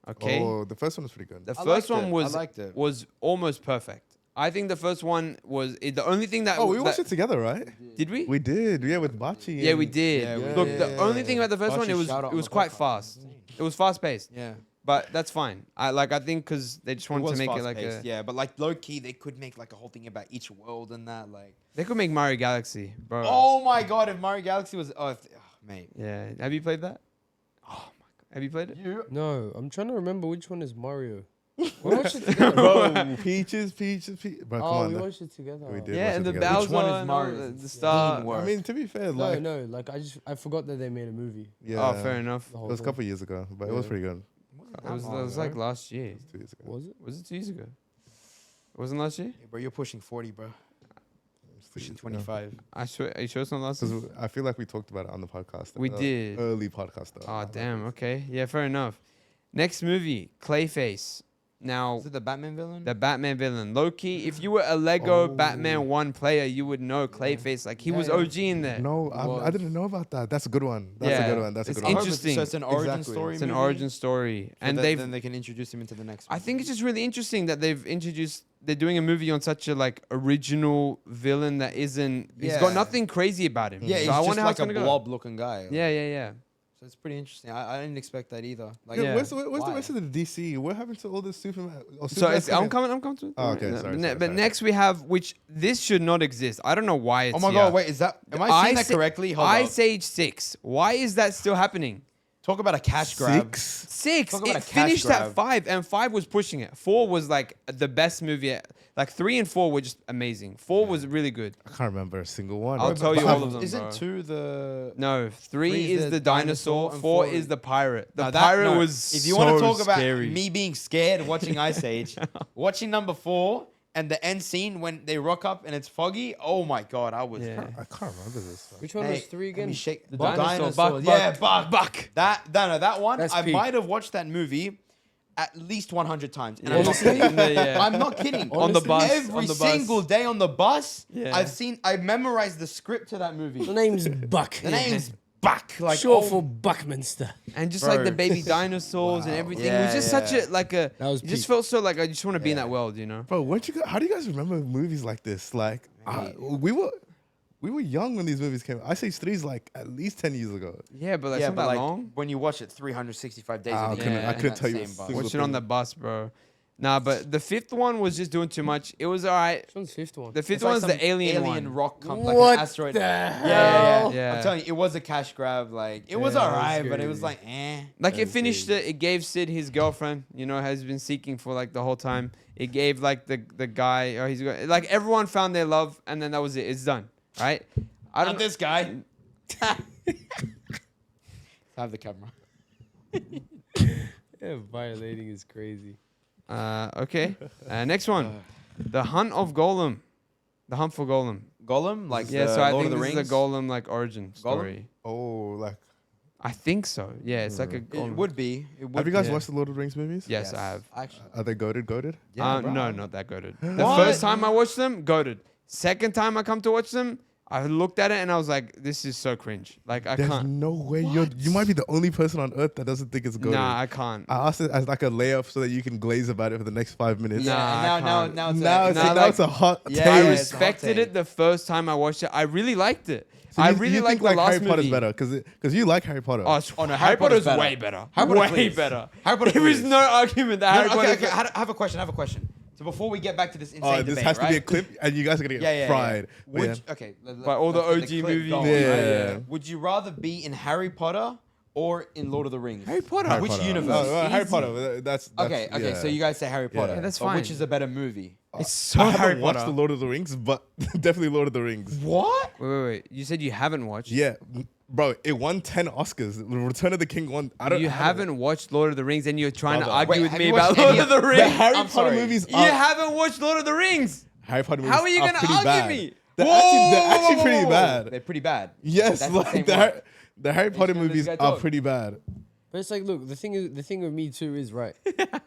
Okay. Oh, the first one was pretty good. The I first liked one it. I liked it. was almost perfect. I think the first one was the only thing that. Oh, we that- watched it together, right? Did we? We did. Yeah, with Bachi. Yeah, we and- did. Yeah, we Look, did. the only thing about the first one, Bachi, it was shout out on the quite podcast. fast. It was fast paced, Yeah. but that's fine. I think because they just wanted to make it like a. fast-paced, yeah, but like low key, they could make like a whole thing about each world and that. Like, They could make Mario Galaxy, bro. oh my god, if Mario Galaxy was, mate, Yeah. Have you played that? Oh my god. Have you played it? you, No, I'm trying to remember which one is Mario. We watched it together. Bro, peaches. Bro, come Oh, on. we now. watched it together. We did. Yeah, watch and it the together. Bowser Which one is and all Mario? the star. Teamwork. I mean, to be fair, No, like, no, like I forgot that they made a movie. yeah. Oh, fair enough. The It whole was a thing. couple years ago, but it was Yeah. pretty good. It was like last year. 2 years ago. Was it? Was it 2 years ago? It wasn't last year? Hey, bro, you're pushing 40, bro. It was 2 Pushing years ago. 25. I swear. Are you sure it's not last year? 'Cause I feel like we talked about it on the podcast. We did. Early podcast though. Oh damn. Okay. Yeah. Fair enough. Next movie, Clayface. Now, Is it the Batman villain? the Batman villain. Low-key, if you were a Lego Oh. Batman 1 player, you would know Clayface. Like, he was Yeah. OG in there. No, I didn't know about that. That's a good one. That's Yeah. a good one. That's a It's good one. interesting. So it's an origin Exactly. story. It's an movie? origin story. So And then they can introduce him into the next. I think it's just really interesting that they're doing a movie on such a, like, original villain that isn't, he's got Yeah. nothing crazy about him. Yeah, so he's I just wonder how like it's a gonna go. blob-looking guy. Yeah. So it's pretty interesting. I didn't expect that either. Like, Yeah, Yeah. where's the Why? rest of the DC? What happened to all the Superman? So Oh, Superman's I'm coming- coming to it. Oh, okay, No, sorry, but sorry, but sorry. next we have, which this should not exist. I don't know why it's oh my here. god, wait, am I seeing that Sa- correctly? Hold Ice on. Age 6. Why is that still happening? Talk about a cash grab. 6? 6. Talk about It a cash finished grab. at 5, and 5 was pushing it. 4 was like the best movie. Like 3 and 4 were just amazing. 4 was really good. I can't remember a single one. I'll But- tell you but all I've- of them. Isn't bro. 2 the? No, 3 is the dinosaur. 4 4 is the pirate. The No, that- pirate no, was If you want to so talk about scary. me being scared watching Ice Age, watching number 4 and the end scene when they rock up and it's foggy. Oh my god, I was. Yeah. I can't remember this. Which one Hey, was 3 let again? me shake The the dinosaur, dinosaur. Buck, Yeah, Buck. Buck. That one. That's I peak. might have watched that movie at least 100 times. And Yeah. I'm not kidding. Yeah. I'm not kidding. On the bus. Every on the bus. single day on the bus, Yeah. I've memorized the script to that movie. The name's Buck. The name's Buck. Like, Short oh, for Buckminster. And just Bro. like the baby dinosaurs and everything. it was Yeah, just such yeah. a like a. That was It just peak. felt so like I just want to be in Yeah. that world, you know. Bro, how do you guys remember movies like this? Like, we were young when these movies came out. I say Street's like at least 10 years ago. Yeah, but like yeah, something but that like long. when you watch it 365 days I a week, couldn't- I in couldn't that tell you same a bus. single Watching on thing. the bus, bro. Nah, but the fifth one was just doing too much. It was alright. Which one's fifth one? The fifth It's like one's some the alien one. rock comes What like an asteroid. the Yeah. Yeah. I'm telling you, it was a cash grab. Like it was Yeah, that's alright, but it was crazy. like eh. Like it That's finished crazy. it gave Sid his girlfriend, you know, has been seeking for like the whole time. It gave like the guy or he's like everyone found their love and then that was it. It's done. Right? I Not don't this guy. Have the camera. Yeah, violating is crazy. okay. Next one. The Hunt of Golem. The Hunt for Golem. Golem, like Yeah, the so I Lord think of the this Rings. is the Golem like origin story. Oh, like, I think so. Yeah, it's like a It golem. would be. It would have you guys yeah. watched the Lord of the Rings movies? Yes, I have. Actually, Are they goated? yeah, bro. No, not that goated. The What? first time I watched them, goated. Second time I come to watch them, I looked at it and I was like, this is so cringe. Like I There's can't. no way you might be the only person on earth that doesn't think it's goated. Nah, I can't. I asked it as like a layup so that you can glaze about it for the next 5 minutes. Nah, I and now can't. now it's now a, it's, nah, now like- it's a hot Yeah, take. I it's a hot respected take. it the first time I watched it. I really liked it. So I you really think liked the like last Harry Potter's movie. better because you like Harry Potter. Oh, no, Harry Potter's better. way better. Harry Potter, way please. better. Harry Potter, There is please. no argument that Harry No, Potter. okay, I have a question. I have a question. So before we get back to this insane this debate, has to right? be a clip, and you guys are gonna get fried. But Would yeah. you- okay, By all the let's OG get clip movies. going, Yeah. right? Yeah. Would you rather be in Harry Potter or in Lord of the Rings? Harry Potter. Harry Which Potter. universe? Oh, Harry Easy. Potter. That's Okay, yeah. so you guys say Harry Potter. Yeah, that's But fine. which is a better movie? It's so I Harry haven't watched Potter. the Lord of the Rings, but definitely Lord of the Rings. What? Wait. You said you haven't watched. Yeah, bro, it won 10 Oscars. The Return of the King won. You haven't watched Lord of the Rings and you're trying to Brother. argue Wait, with have me you about watched Lord any of the of- Rings. The Harry I'm Potter sorry. movies You are haven't watched Lord of the Rings. Harry Potter movies How are you gonna pretty argue bad. me? They're actually pretty bad. They're pretty bad. Yes, That's the like same the, one. the Harry Potter gonna let movies this guy are talk. pretty bad. But it's like, look, the thing with me too is right.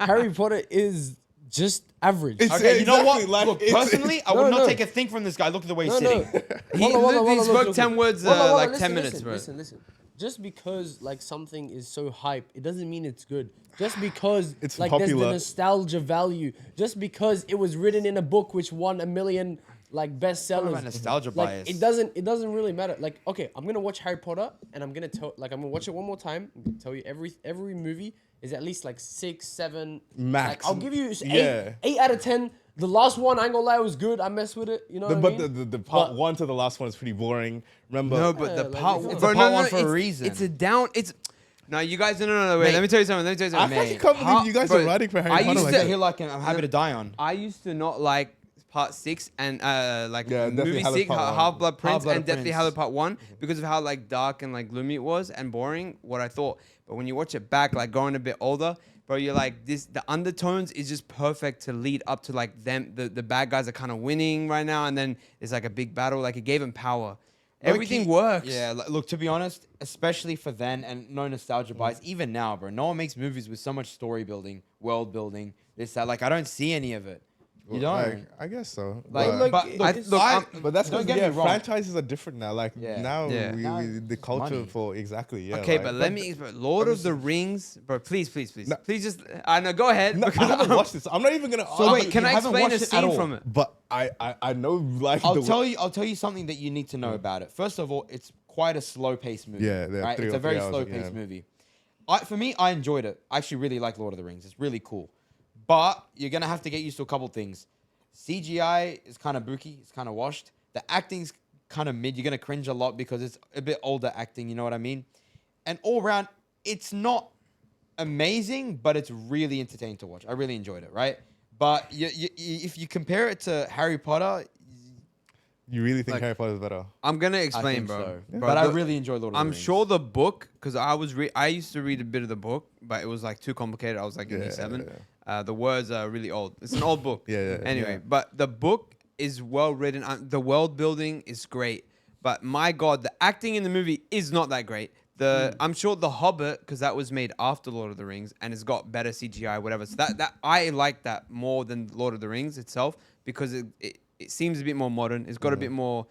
Harry Potter is just average. It's- Okay, you know what? Exactly, like, Look, it's- personally, I No, would not no. take a thing from this guy. Look at the way he's No, sitting. no. He Hold on, hold on, hold on, spoke look, 10 look. words, Hold on, hold like on, 10 minutes, bro. Listen. Just because like something is so hype, it doesn't mean it's good. Just because It's like there's popular. the nostalgia value. Just because it was written in a book which won 1 million like bestsellers. about nostalgia like, bias. It doesn't really matter. Like, okay, I'm gonna watch Harry Potter and I'm gonna watch it one more time. I'm gonna tell you every movie is at least like 6, 7 Max. Like, I'll give you Yeah. 8 out of 10. The last one, I ain't gonna lie, was good. I messed with it. You know what I mean? But the part But- 1 to the last one is pretty boring. Remember? No, but the like, part it's a bro, part no, one for a it's- reason. It's a down. It's no, you guys. No. Wait, Mate, let me tell you something. I Mate, actually can't believe you guys bro, are writing for Harry I Potter used like to- that. Here, like I'm happy to die on. I used to not like part 6 and like Yeah, Deathly movie Hallows 6, Part One. Half Blood Prince Half-Blood and Deathly Prince. Hallows Part 1 because of how like dark and like gloomy it was and boring. What I thought, but when you watch it back, like going a bit older, bro, you're like this. The undertones is just perfect to lead up to like them. The bad guys are kind of winning right now, and then there's like a big battle. Like it gave him power. Everything Low-key, works. Yeah, look, to be honest, especially for then and no nostalgia bias, even now, bro, no one makes movies with so much story building, world building, this, that. Like, I don't see any of it. You don't. Like, I guess so. Like, but But that's don't because get me wrong. franchises are different now. Like Yeah. now, Yeah. Now the it's culture money. for exactly. Yeah. Okay, like- but let me. Lord of the Rings, bro. Please, No. please, just. I know. Go ahead. No, I because haven't watched this. I'm not even gonna. So argue. wait, can you I haven't explain a watched it at scene all? from it? But I know like I'll the tell you something that you need to know about it. First of all, it's quite a slow-paced movie. Yeah, they're right. 3 It's or a very 3 hours, slow-paced yeah. movie. For me, I enjoyed it. I actually really like Lord of the Rings. It's really cool, but you're gonna have to get used to a couple things. CGI is kind of booky. It's kind of washed. The acting's kind of mid. You're gonna cringe a lot because it's a bit older acting. You know what I mean? And all around, it's not amazing, but it's really entertaining to watch. I really enjoyed it. Right? But if you compare it to Harry Potter, you really think Like, Harry Potter is better. I'm gonna I explain, think bro. so. Bro, But I the- really enjoy Lord of the I'm Rings. sure the book, because I used to read a bit of the book, but it was like too complicated. I was like in year Yeah, 7. yeah. The words are really old. It's an old book. Yeah. Anyway, Yeah. but the book is well written. The world building is great. But my God, the acting in the movie is not that great. I'm sure The Hobbit, because that was made after Lord of the Rings and it's got better CGI, whatever. So that I like that more than Lord of the Rings itself because it seems a bit more modern. It's got a bit more,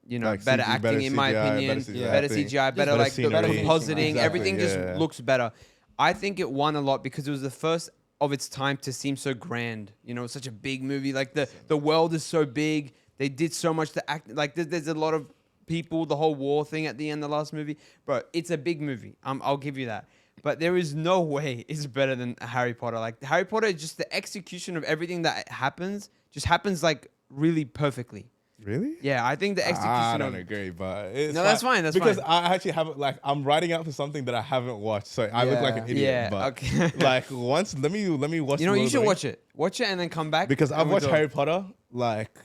Like better CG, acting better in my CGI, opinion. better CGI Better acting. CGI, better better like the scenery. compositing. Exactly, Everything just yeah. looks better. I think it won a lot because it was the first of its time to seem so grand. It's such a big movie. Like the world is so big. They did so much to act. Like there's a lot of people. The whole war thing at the end, the last movie, bro. It's a big movie. I'll give you that. But there is no way it's better than Harry Potter. Like Harry Potter is just the execution of everything that happens. Just happens like really perfectly. Really? Yeah, I think the execution. I don't of, agree, but it's No, that's fine, that's because fine. I actually haven't I'm writing out for something that I haven't watched, so I look like an idiot. Yeah, but okay. like once, let me watch. You know, Lord you of should the watch Rings, it. Watch it and then come back. because and I've we'll watched do it. Harry Potter like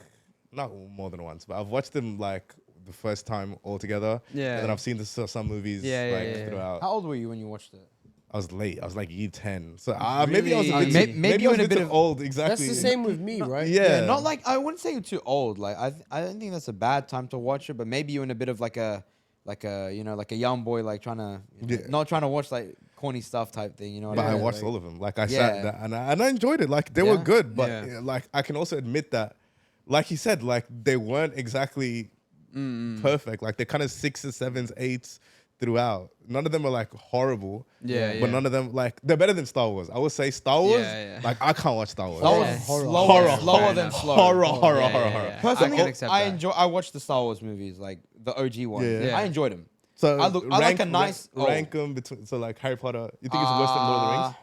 not more than once, but I've watched them like the first time all together. Yeah. And then I've seen some movies Yeah. throughout. How old were you when you watched it? I was late. I was like year 10. So maybe I was a Really? bit, Maybe I was in a bit too of- old. Exactly. That's the same with me, right? Yeah. Not like I wouldn't say you're too old. Like I don't think that's a bad time to watch it, but maybe you're in a bit of like a young boy like trying to not trying to watch like corny stuff type thing. You know what But I I mean? watched Like, all of them. Like I Yeah. sat there and I enjoyed it. Like they were Yeah. good, but Yeah. like I can also admit that, like he said, like they weren't exactly perfect. Like they're kind of 6s, 7s, 8s throughout. None of them are like horrible. Yeah, But yeah. none of them like they're better than Star Wars. I would say Star Wars. Yeah. Like I can't watch Star Wars. Star Wars Yeah. is Horror. slower than slow. Horror. Yeah. Personally, I can accept that. I watched the Star Wars movies, like the OG ones. Yeah. Yeah. I enjoyed them. So I like a nice rank them between. So like Harry Potter. You think it's worse than Lord of the Rings?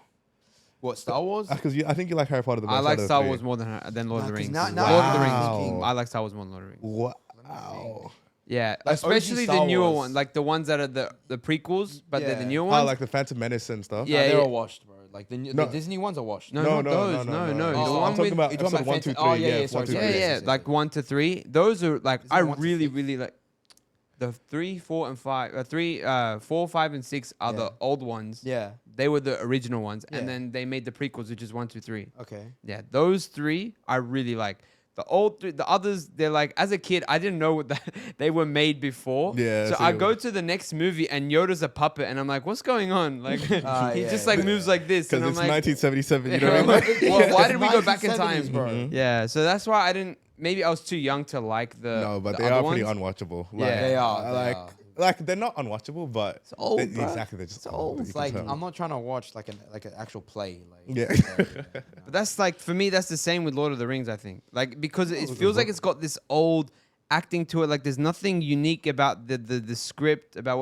What, Star Wars? Because I think you like Harry Potter the most. I out like of the Star three. Wars more than Lord of the 'cause Rings. now Lord of the Wow. Rings. I like Star Wars more than Lord of the Rings. Wow. Yeah, Like especially OG the Star newer Wars. one, like the ones that are the prequels, but they're the Yeah. newer Oh, ones. like the Phantom Menace and stuff. Yeah, they're yeah. all washed, bro. Like the No. Disney ones are washed. No, No, not no, those. no, No, no, no. no. The Oh, one I'm talking with about You're talking episode about 1, 2, 3. Phantom- oh, yeah, yeah, sorry, 1, 2, sorry. yeah, 3. yeah, yes, like yes. 1 to 3. Those are like Isn't I it 1 to really, 6? really like the 3, 4, and 5. 4, 5, and 6 are the Yeah. old ones. Yeah. They were the original ones, and Yeah. then they made the prequels, which is 1, 2, 3. Okay. Yeah, those 3 I really like. The old 3, the others, they're like, as a kid, I didn't know what that they were made before. Yeah, So so I you- go to the next movie and Yoda's a puppet, and I'm like, what's going on? Like, he yeah. just like moves like this, Because and I'm it's like, 1977. You know Yeah, what I mean? well, why did we go back in 1970s, time, bro? Mhm. Yeah, so that's why I didn't. Maybe I was too young to like the. No, but the they other are pretty ones. unwatchable. Yeah. They are, Like, they are. like they're not unwatchable, but It's old, they- bro. exactly. They're just It's old. old. you It's can like tell. I'm not trying to watch like an actual play. Like Yeah. But that's like for me, that's the same with Lord of the Rings. I think like because it feels like it's got this old acting to it. Like there's nothing unique about the script about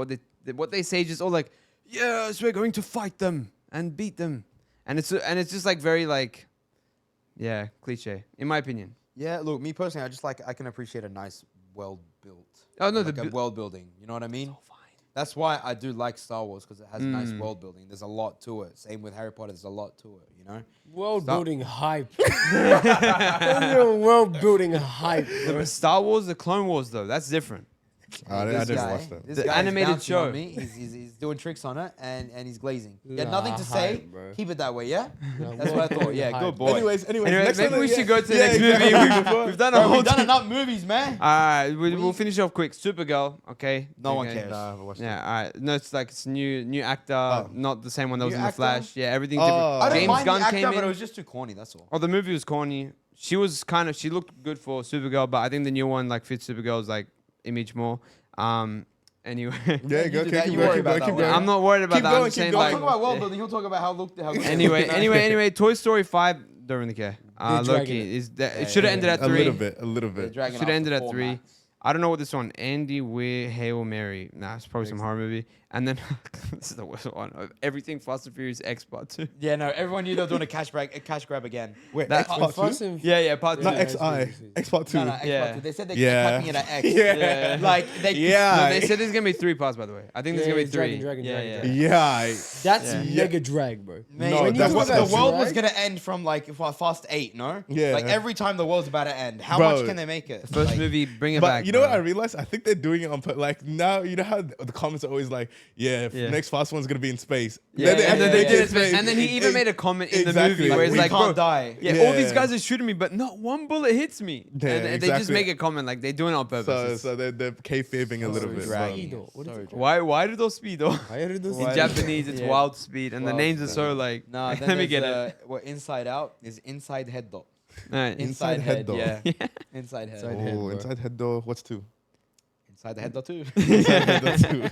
what they say. Just all like, yes, we're going to fight them and beat them, and it's just like very like, yeah, cliche in my opinion. Yeah, look, me personally, I can appreciate a nice world built. Oh, no, like the a bu- world building. You know what I mean? Fine. That's why I do like Star Wars because it has nice Mm. world building. There's a lot to it. Same with Harry Potter. There's a lot to it. You know? World Stop. building hype. World building hype. The Star Wars, the Clone Wars though, that's different. I This didn't guy- watch them. This The guy is animated bouncing on show. me. He's doing tricks on it and he's glazing. He had Nah, nothing to say. hype, bro. Keep it that way, yeah? Nah, That's what I thought. Yeah, hype. good boy. Anyways, Anyway, next maybe one, we yeah. should go to the Yeah, next exactly. movie. We've done a Bro, whole we've done thing. enough movies, man. We'll finish off quick. Supergirl, okay. No one Okay. cares. Nah, I haven't watched Yeah, all right. No, it's like it's new actor, not the same one that was New in the actor? Flash. Yeah, everything's Oh. different. I don't James mind Gunn the actor, came but in. it was just too corny. That's all. Oh, the movie was corny. She looked good for Supergirl, but I think the new one like fits Supergirl's like image more. Anyway, Yeah, You go. do that, Keep you worry going. about Keep that going. one. I'm not worried about Keep that. going, I'm keep saying going. like Talk about world building. He'll talk about how look. How anyway. Toy Story 5. Don't really care. They're Loki dragging it. is that Yeah, it should have yeah, ended at A 3. little bit. Should have ended at 3. I don't know what this one. Andy Weir, Hail Mary. Nah, it's probably some horror movie. And then this is the worst one. Everything Fast and Furious X Part 2. Yeah, no. Everyone knew they were doing a cash grab again. Wait, That- X Part Fast 2? and Yeah, Part 2. Not Yeah, XI. it's- X Part 2. No, X Yeah. Part 2. They said they're Yeah. capping it at X. Yeah. Like they. Yeah. No, they said there's gonna be 3 parts. By the way, I think there's Yeah, gonna be 3. Dragon, yeah, Dragon. Yeah. That's Yeah. mega drag, bro. Man, No, when you that's talk what- about the world drag. was gonna end from like Fast 8, no? Yeah. Like every time the world's about to end, how Bro. much can they make it? First Like, movie, bring it But back. you know what I bro. realized? I think they're doing it on like now. You know how the comments are always like, "Yeah, Yeah. next fast one's gonna be in space." Yeah, they and then actually they make did it it, space. and then he even made a comment in the Exactly. movie where Like, it's we like, can't bro, die. yeah, all these Yeah. guys are shooting me, but not one bullet hits me. Yeah, and they just exactly. make a comment like they're doing it on purpose. So they're kayfabing a little bit. dragging. So. What is it called? Why do those speed though? I heard those. In Why- Japanese, it's Yeah. wild speed, and the Wild names are speed. so like. No, then let me get there's, it. What inside out is inside head dot. Alright. Inside head door. Yeah. Inside head. Inside head, Oh, bro. inside head door. What's 2? Inside the head dot too. Inside head door 2.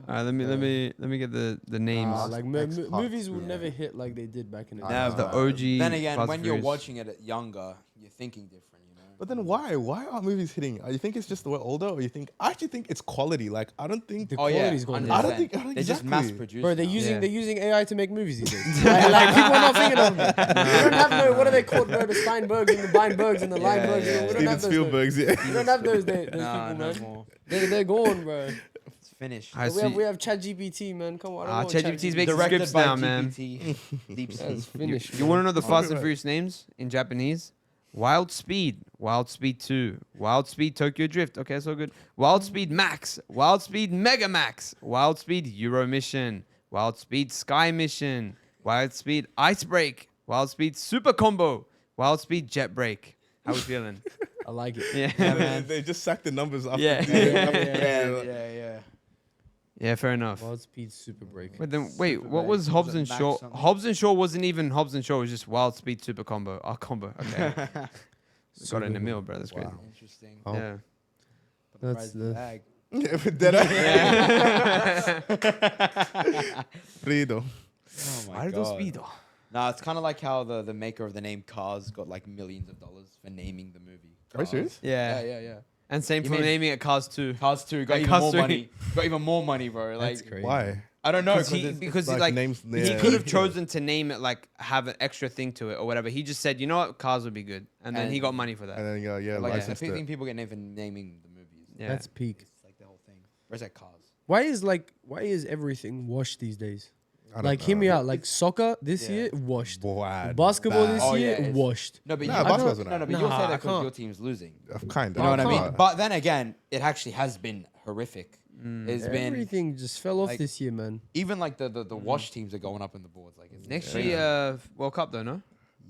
Alright, let me get the names. Like Next part, movies will yeah. never hit like they did back in the day. Never. The OG. Then again, Fast when and you're Furious. watching it younger, you're thinking different. You know. But then why? Why aren't movies hitting? You think it's just that we're older, or you think? I actually think it's quality. Like I don't think. The Oh yeah, quality's gone 100%. down. I don't think They're just mass exactly. produced. Bro, they're now. using Yeah. they're using AI to make movies these days. like people are not thinking of them. We don't have no what are they called, bro? The Steinbergs and the Weinbergs and the Yeah, Linebergs. yeah, We don't Steven have those. Spielberg's, yeah. We don't have those people, Nah, no man. more. They're gone, bro. It's finished. I We have see. ChatGPT, man. Come on. I don't want ChatGPT's making Directed scripts by now, man. GPT. Deep That's sea. finished. You want to know the Fast and right. Furious names in Japanese? Wild Speed, Wild Speed 2, Wild Speed Tokyo Drift. Okay, so good. Wild Speed Max, Wild Speed Mega Max, Wild Speed Euro Mission, Wild Speed Sky Mission, Wild Speed Ice Break, Wild Speed Super Combo, Wild Speed Jet Break. How we feeling? I like it. Yeah. Yeah, man. They just sacked the numbers after. Yeah. Yeah. Yeah, fair enough. Wild Speed Super Break. But then, wait, Super what Break. was Was Hobbs it and Max Shaw? something? Hobbs and Shaw wasn't even Hobbs and Shaw. It was just Wild Speed Super Combo. Oh, combo. Okay. Got it in the mill, bro. That's crazy. Wow. Interesting. Oh. Yeah. Put the That's price in the the- bag. Yeah, but then Frido. Oh my Why did those God. speed though? Nah, it's kind of like how the maker of the name Cars got like millions of dollars for naming the movie. Are you Cars. serious? Yeah. And same You for mean- naming it Cars 2. Cars 2 got Like even Cars more 3. money. Got even more money, bro. Like, That's crazy. Why? I don't know. Because he like like names- he yeah. could have chosen to name it like have an extra thing to it or whatever. He just said, you know what, Cars would be good, and then he And- got money for that. And then yeah, like, I licensed think it. people get named for naming the movies. Yeah. That's peak. It's like the whole thing. Where's that Cars? Why is everything washed these days? I don't Like, hear know. me out. Like soccer this Yeah. year washed. Boy, Basketball bad. this Oh, yeah, year it's- washed. No, but Nah, you, basketball's no, not. but you'll Nah, say I that because can't. your team's losing. Kind of. You know what I mean? can't. But then again, it actually has been horrific. It's been Everything just fell off like- this year, man. even like the wash teams are going up in the boards. Like it's Next crazy. year, World Cup though, no?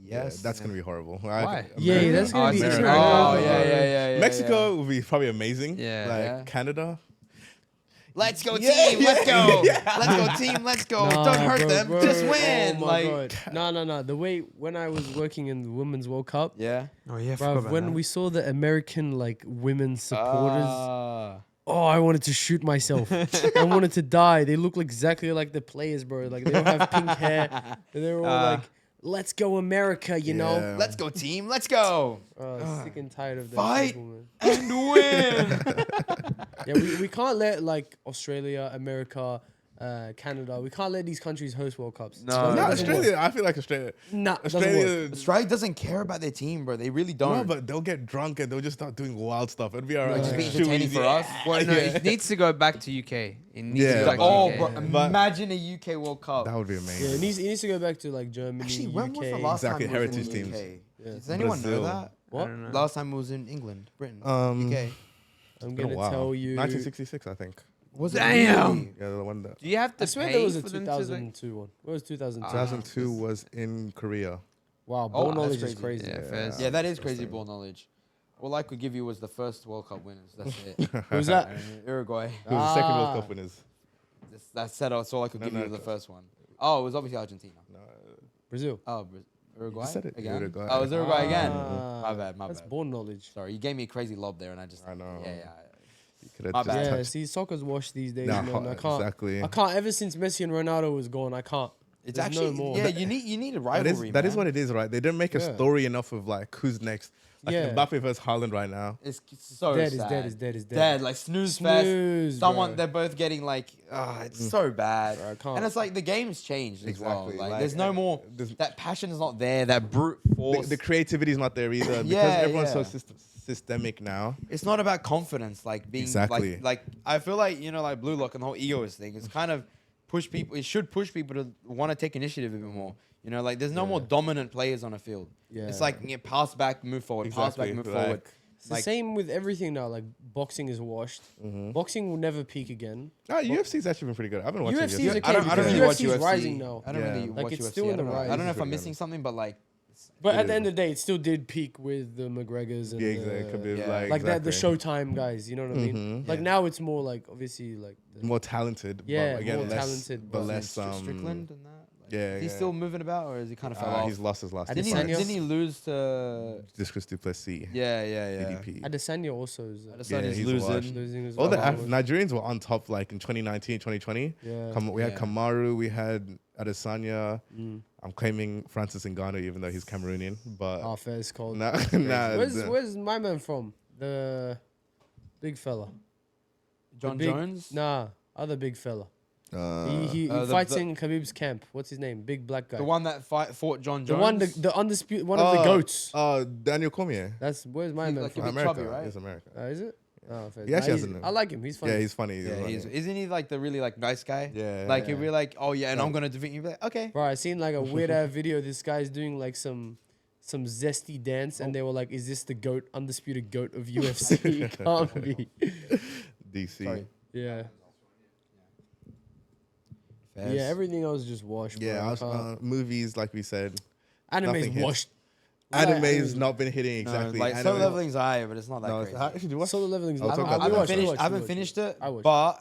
Yes, that's gonna be horrible. Why? Yeah, that's gonna be. it's it's America. gonna Oh be- yeah. Mexico will be probably amazing. Yeah. Like Yeah. Canada. Let's go Yeah, team. yeah, Let's go. yeah. Let's go team. Let's go. Nah, Don't hurt bro, them. bro. Just win. Oh my like God. No. The way when I was working in the Women's World Cup, yeah. Oh yeah, bruv, when we saw the American like women supporters, Ah. oh, I wanted to shoot myself. I wanted to die. They look exactly like the players, bro. Like they all have pink hair. And they're all like, "Let's go America," you know. Yeah. Let's go team. Let's go. Sick and tired of that. Fight. people, man. And win. Yeah, we can't let like Australia, America, Canada. We can't let these countries host World Cups. No. Doesn't- No, doesn't work. Australia. I feel like Australia. Nah, doesn't work. Australia. Australia doesn't care about their team, bro. They really don't. No, but they'll get drunk and they'll just start doing wild stuff. It'll be alright. Just be Too entertaining easy. for us. Well, no, Yeah. it needs to go back to UK. It needs Yeah, to go like- back Oh, to bro, UK. But- imagine a UK World Cup. That would be Yeah, amazing. it needs to go back to like Germany, Actually, when UK. was the last Exactly, time it was heritage in the teams. UK? Yeah. Does anyone know Brazil. that? I don't know. Last time it was in England, Britain, Um, UK. I'm Been a gonna while. tell you. 1966, I think. Was it Damn! Yeah, the one that Do you have to I swear pay there was a for them to, like- 2002 one. Where was 2002? 2002 was in Korea. Wow, Oh, ball that's knowledge is crazy. crazy. Yeah, fairs. Yeah, that is crazy ball knowledge. All I could give you was the first World Cup winners. That's it. Who's that? Uruguay. Who was the second World Ah. Cup winners? That's all I could give No, you was the no. first one. Oh, it was obviously Argentina. No, Brazil. Oh, Uruguay said it. again. Uruguay. Oh, it was Uruguay again. Ah, My bad. That's bad. ball knowledge. Sorry, you gave me a crazy lob there, and I just. I know. Yeah. you could have My just bad. Yeah, touched- see, soccer's washed these days, Nah, man. I can't. exactly. I can't. Ever since Messi and Ronaldo was gone, I can't. It's There's actually no more. yeah. You need a That rivalry. is, that is man. what it is, right? They didn't make a Yeah. story enough of like who's next. Like Yeah. Mbappe versus Haaland right now. It's so Dead is sad. dead is dead is dead. Dead, like snooze, Snooze, fest. Someone bro. they're both getting like, it's so bad. Bro, I can't. And it's like the game's changed as well. Exactly, Like, like, there's no more. there's- That passion is not there. That brute force. The creativity is not there either because Yeah, everyone's so yeah. systemic now. It's not about confidence, like being Exactly. like I feel like like Blue Lock and the whole egoist thing. It's kind of push people. It should push people to want to take initiative a bit more. Like there's no more dominant players on a field. Yeah. It's like pass back, move forward, pass back, Exactly, move like- forward. It's the same with everything now. Like boxing is washed. Mm-hmm. Boxing will never peak again. Oh, UFC's actually been pretty good. I've been watching UFC is UFC. okay. I don't because really watch UFC is UFC. rising now. I don't Yeah. really Like, watch it's UFC. still in I don't the know. rise. I don't know if It's I'm pretty missing good. something, but like, But It at the is. end of the day, it still did peak with the McGregors and Yeah, exactly. Khabib, Yeah. like like that the exactly. Showtime guys. You know what I mean? Mhm. Like Yeah. now it's more like obviously like More talented. Yeah, but again, more less, talented, but but- less. Strickland and that. Like, yeah, is he yeah. still moving about, or is he kind of fell off? He's lost his last. Adesanya? two fights. Didn't he lose to? Discus Duplessis. Yeah. DDP. Adesanya also is Adesanya's he's losing. washed. losing as All the well. Nigerians were on top like in 2019, 2020. Yeah. We had Yeah. Kamaru, we had Adesanya. Mm. I'm claiming Francis Ngannou, even though he's Cameroonian. But Oh, fair is cold. nah, Where's my man from? The big fella. John big- Jones. Nah, other big fella. He the- fights the- in Khabib's camp. What's his name? Big black guy. The one that fought John The Jones. one, the undisputed, one of the goats. Daniel Cormier. That's where's my He's man like a from? bit America. chubby, right? He's America. Is it? Oh, fair. He actually Nah, has a- I like him. He's funny. Yeah, he's funny. Yeah, funny. isn't he like the really like nice guy? Yeah, Like yeah. he'd be like, oh yeah, and Like- I'm gonna defeat you. Be like, okay. Bro, I seen like a weird ass video. This guy's doing like some zesty dance, and they were like, "Is this the goat, undisputed goat of UFC?" Can't be. DC. Sorry. Yeah, Fairs. yeah. Everything else just washed. Yeah, bro. I was, movies like we said. Anime's nothing hits. washed. Anime's not been hitting No, exactly. like Anime- solo leveling's high, but it's not that No, crazy. actually, do what? Solo leveling's. I'll I talk haven't- about I that. haven't watched, finished. watched, I haven't watched. finished it, I watched.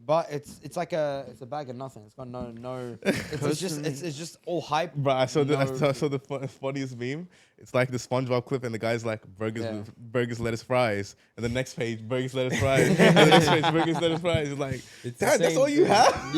but it's like it's a bag of nothing. It's got no. It's just all hype. Bro, I saw No. I saw the funniest meme. It's like the SpongeBob clip, and the guy's like burgers, Yeah. burgers, lettuce, fries, and the next page burgers, lettuce, fries, and the next page burgers, lettuce, fries. It's like, It's the Dad, that's same all you thing. have.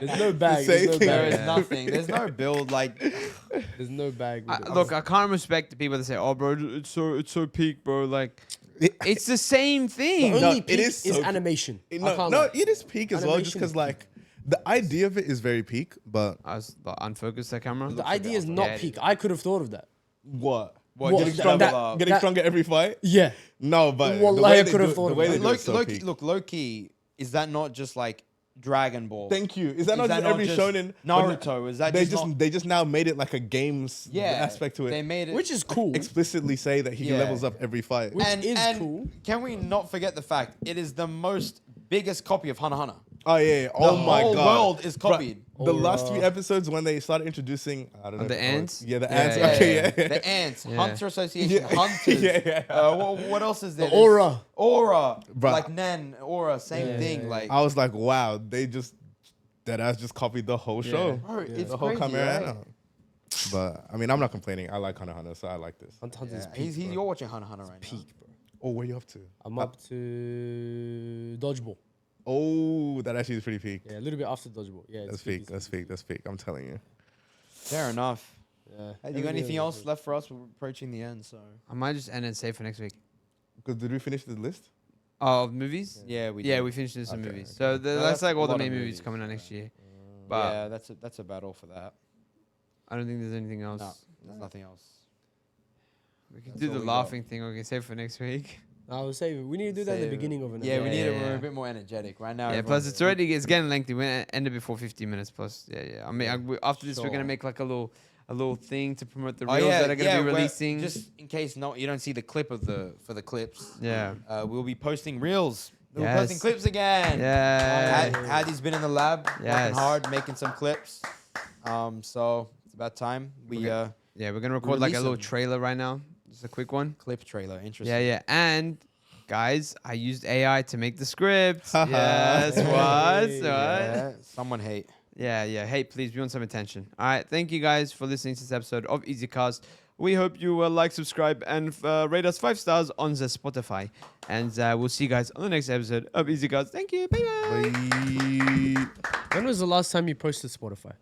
There's no bag. same There's no thing. There bag. is nothing. There's no build. Like There's no bag. with it. Look, I can't respect the people that say, "Oh, bro, it's so peak, bro." Like, it's the same The thing. No, only it peak is is so- animation. I No, can't no, lie. it is peak as well, just Animation because is like the idea of it is very peak, but I was like, unfocused that camera. The idea is not Yeah, it peak. is. I could have thought of that. what? What, getting that- stronger, that- getting that- stronger every fight? Yeah. No, but the Wallahi, way I they could have do it- thought the of way that. they do it is so peak. look, Loki. Is that not just like Dragon Ball? Thank you. Is that not Is just every shonen? but Naruto? Is that they just not? they just now made it like a games Yeah, aspect to it. They made it. Which is cool. Explicitly say that he Yeah. levels up every fight. Which is cool. Can we not forget the fact it is the most biggest copy of Hunter x Hunter? Oh yeah! Oh The my whole god! world is Bruh, copied. the last Aura. few episodes when they started introducing, I don't know, The if- ants? Yeah, the Yeah, ants. yeah, Okay, yeah. yeah. The Ants, Yeah. Hunter Association, Yeah. Hunters. Yeah. What else is there? The Aura. Aura. Bruh. Like Nen, Aura, same Yeah, thing. yeah, yeah. Like, I was like, wow, they just that ass just copied the whole show, bro, it's the whole crazy, camera. right? But I mean, I'm not complaining. I like Hunter x Hunter, so I like this. Hunter's Yeah, peak. bro. you're watching Hunter x Hunter right now. Peak, bro. Oh, what are you up to? I'm up to Dodgeball. Oh, that actually is pretty peak. Yeah, a little bit after Dodgeball. Yeah, That's peak. That's peak. That's peak. I'm telling you. Fair enough. Yeah. Hey, you got anything else left for us? We're approaching the end, so. I might just end and save for next week. Because did we finish the list? Oh, of movies? Yeah, we Yeah, did. we finished this in Okay, movies. okay. So No, that's that's like a all the lot of main movies movies, coming out yeah. next year. But Yeah, that's about all for that. I don't think there's anything else. No, there's nothing else. We can That's do all the we got. laughing thing, or we can save for next week. I was saying we need to do that at the Save- beginning of an Yeah, we need it. yeah, We're yeah. a bit more energetic right now. Yeah, everyone's- plus it's getting lengthy. We ended before 50 minutes plus. Yeah. I mean, after this, we're Sure. gonna make like a little thing to promote the Oh, reels yeah, that are gonna be we're- releasing. Just in case you don't see the clip of for the clips. Yeah. We'll be posting reels. We're Yes. posting clips again. Yeah. Hadi's been in the lab Yes. working hard, making some clips. So it's about time we Yeah, we're gonna record like a release little them. trailer right now. Just a quick one. clip trailer. Interesting. Yeah. And guys, I used AI to make the script. Haha. Yes, what? Yeah, someone hate. Yeah. Hey, please be on some attention. All right. Thank you guys for listening to this episode of EasyCast. We hope you like, subscribe, and rate us 5 stars on the Spotify. And we'll see you guys on the next episode of EasyCast. Thank you. Bye. Bye. When was the last time you posted Spotify?